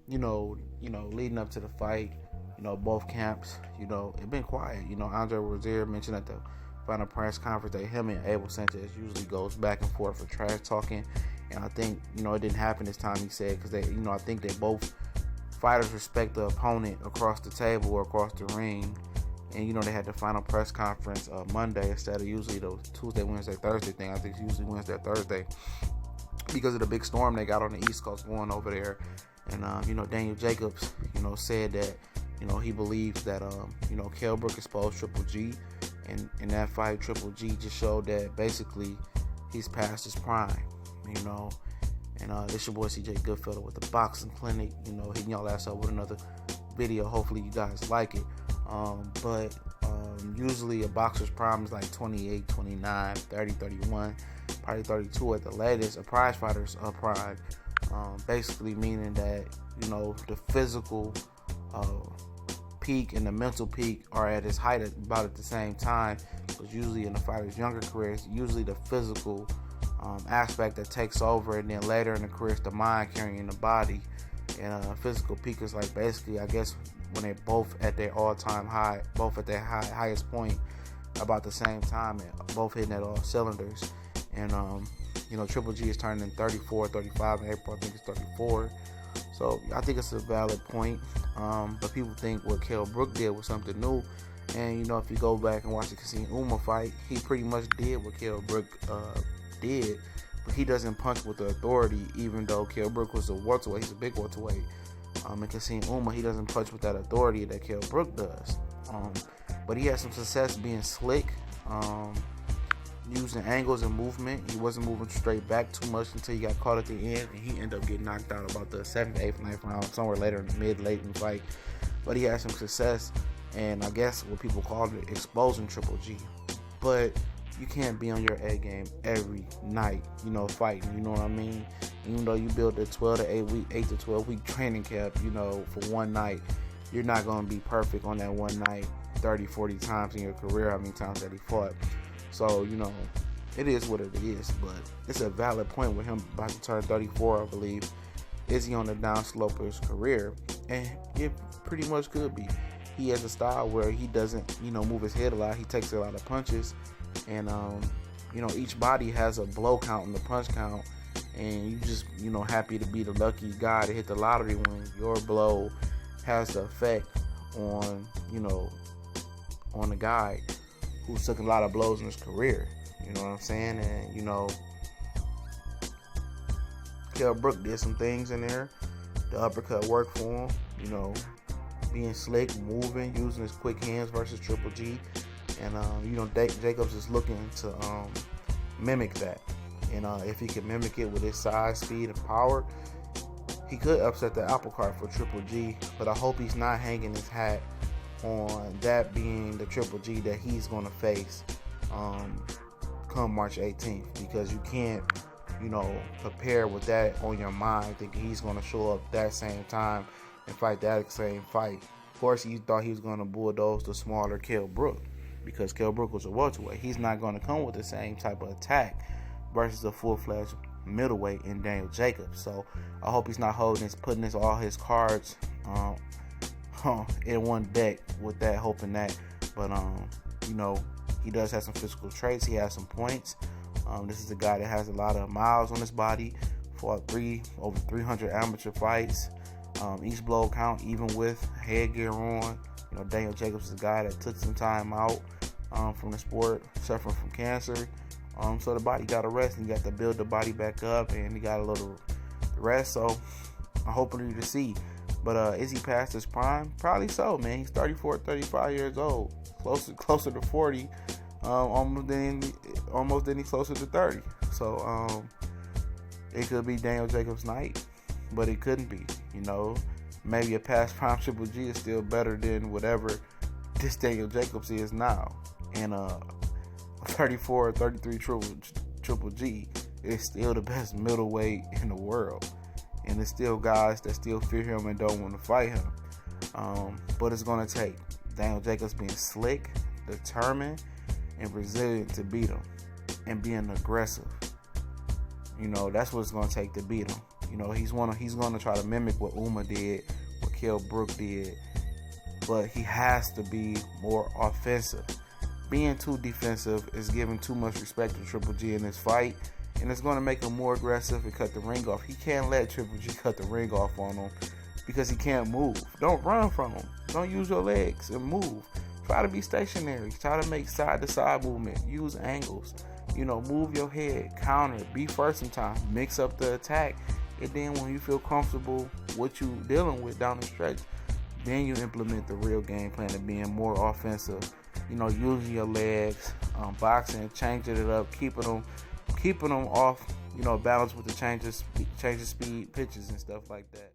leading up to the fight, both camps, it been quiet. Andre Rozier mentioned at the final press conference that him and Abel Sanchez usually goes back and forth for trash talking, and I think it didn't happen this time. He said because they, I think they both fighters respect the opponent across the table or across the ring, and they had the final press conference Monday instead of usually the Tuesday, Wednesday, Thursday thing. I think it's usually Wednesday or Thursday because of the big storm they got on the East Coast going over there. And Daniel Jacobs, said that he believes that Kell Brook exposed Triple G, and in that fight Triple G just showed that basically he's past his prime, And this your boy CJ Goodfellow with the Boxing Clinic, hitting y'all ass up with another video. Hopefully you guys like it. But usually a boxer's prime is like 28, 29, 30, 31, probably 32 at the latest. A prize fighter's prime, basically meaning that the physical peak and the mental peak are at its height about at the same time. Because usually in the fighter's younger careers, usually the physical aspect that takes over, and then later in the career it's the mind carrying the body. And physical peak is like basically, I guess, when they're both at their all-time high, both at their highest point about the same time, and both hitting at all cylinders. And Triple G is turning 34, 35 in April. I think it's 34. So I think it's a valid point. But people think what Kell Brook did was something new. And if you go back and watch the Kassim Uma fight, he pretty much did what Kell Brook did. But he doesn't punch with the authority, even though Kell Brook was a welterweight. He's a big welterweight. And Kassim Uma, he doesn't punch with that authority that Kell Brook does. But he had some success being slick, using angles and movement. He wasn't moving straight back too much until he got caught at the end, and he ended up getting knocked out about the 7th, 8th, 9th round, somewhere later in the late in the fight. But he had some success, and I guess what people called it exposing Triple G. But you can't be on your A game every night, fighting, you know what I mean? Even though you build a 12 to 8 to 12 week training camp, for one night, you're not going to be perfect on that one night 30, 40 times in your career, how many times that he fought. So, it is what it is, but it's a valid point with him about to turn 34, I believe. Is he on the downslope of his career? And it pretty much could be. He has a style where he doesn't, move his head a lot. He takes a lot of punches. And, each body has a blow count and the punch count. And you just, happy to be the lucky guy to hit the lottery when your blow has the effect on, on the guy who's took a lot of blows in his career. You know what I'm saying? And, Kell Brook did some things in there. The uppercut worked for him, being slick, moving, using his quick hands versus Triple G. And, Jacobs is looking to mimic that. And if he can mimic it with his size, speed, and power, he could upset the apple cart for Triple G. But I hope he's not hanging his hat on that being the Triple G that he's going to face come March 18th. Because you can't, prepare with that on your mind, thinking he's going to show up that same time and fight that same fight. Of course, he thought he was going to bulldoze the smaller Kell Brook, because Kell Brook was a welterweight. He's not going to come with the same type of attack versus a full-fledged middleweight in Daniel Jacobs. So I hope he's not putting all his cards in one deck with that, hoping that. But he does have some physical traits. He has some points. This is a guy that has a lot of miles on his body. Fought over 300 amateur fights. Each blow count, even with headgear on. Daniel Jacobs is a guy that took some time out from the sport, suffering from cancer. So the body got to rest, and you got to build the body back up, and he got a little rest. So I'm hoping to see. But is he past his prime? Probably so, man. He's 34, 35 years old, closer to 40, almost then he's closer to 30. So it could be Daniel Jacobs' night, but it couldn't be. Maybe a past prime Triple G is still better than whatever this Daniel Jacobs is now. And 34 or 33 Triple G is still the best middleweight in the world. And there's still guys that still fear him and don't want to fight him. But it's going to take Daniel Jacobs being slick, determined, and resilient to beat him. And being aggressive. That's what it's going to take to beat him. You know, he's going to try to mimic what Uma did, what Kell Brook did, but he has to be more offensive. Being too defensive is giving too much respect to Triple G in this fight, and it's going to make him more aggressive and cut the ring off. He can't let Triple G cut the ring off on him because he can't move. Don't run from him. Don't use your legs and move. Try to be stationary. Try to make side-to-side movement. Use angles. You know, move your head. Counter. Be first sometimes. Mix up the attack. And then when you feel comfortable what you dealing with down the stretch, then you implement the real game plan of being more offensive. You know, using your legs, boxing, changing it up, keeping them off. You know, balance with the changes, speed, pitches, and stuff like that.